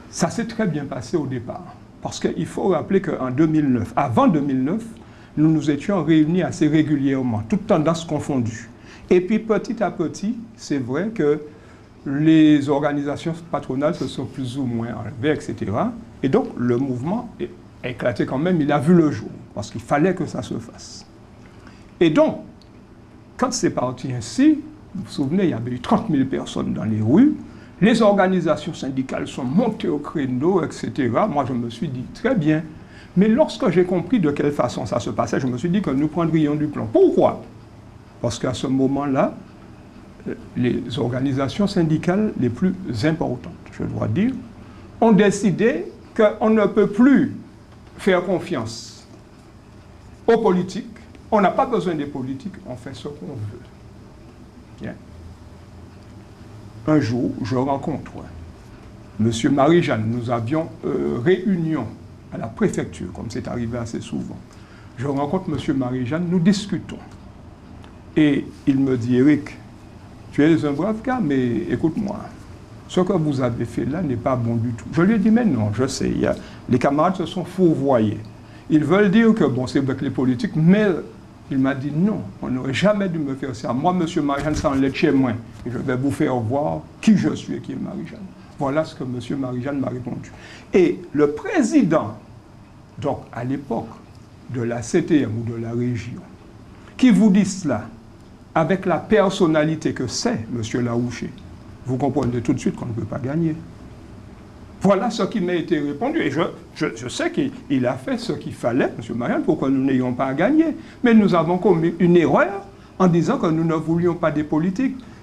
Ça s'est très bien passé au départ. Parce qu'il faut rappeler qu'en 2009, avant 2009, nous nous étions réunis assez régulièrement, toutes tendances confondues. Et puis petit à petit, c'est vrai que les organisations patronales se sont plus ou moins enlevées, etc. Et donc le mouvement a éclaté quand même, il a vu le jour, parce qu'il fallait que ça se fasse. Et donc, quand c'est parti ainsi, vous vous souvenez, il y avait eu 30 000 personnes dans les rues, les organisations syndicales sont montées au créneau, etc. Moi, je me suis dit, très bien. Mais lorsque j'ai compris de quelle façon ça se passait, je me suis dit que nous prendrions du plan. Pourquoi? Parce qu'à ce moment-là, les organisations syndicales les plus importantes, je dois dire, ont décidé qu'on ne peut plus faire confiance aux politiques. On n'a pas besoin des politiques, on fait ce qu'on veut. Bien. Un jour, je rencontre M. Marie-Jeanne. Nous avions réunion à la préfecture, comme c'est arrivé assez souvent. Je rencontre M. Marie-Jeanne, nous discutons. Et il me dit, Eric, tu es un brave gars, mais écoute-moi, ce que vous avez fait là n'est pas bon du tout. Je lui ai dit, mais non, je sais, les camarades se sont fourvoyés. Ils veulent dire que, bon, c'est avec les politiques, mais il m'a dit, non, on n'aurait jamais dû me faire ça. Moi, M. Marie-Jeanne, ça en est chez moi. Et je vais vous faire voir qui je suis et qui est Marie-Jeanne. Voilà ce que M. Marie-Jeanne m'a répondu. Et le président, donc à l'époque, de la CTM ou de la région, qui vous dit cela, avec la personnalité que c'est, M. Larouché, vous comprenez tout de suite qu'on ne peut pas gagner. Voilà ce qui m'a été répondu. Et je sais qu'il a fait ce qu'il fallait, M. Marianne, pour que nous n'ayons pas à gagner. Mais nous avons commis une erreur en disant que nous ne voulions pas des politiques.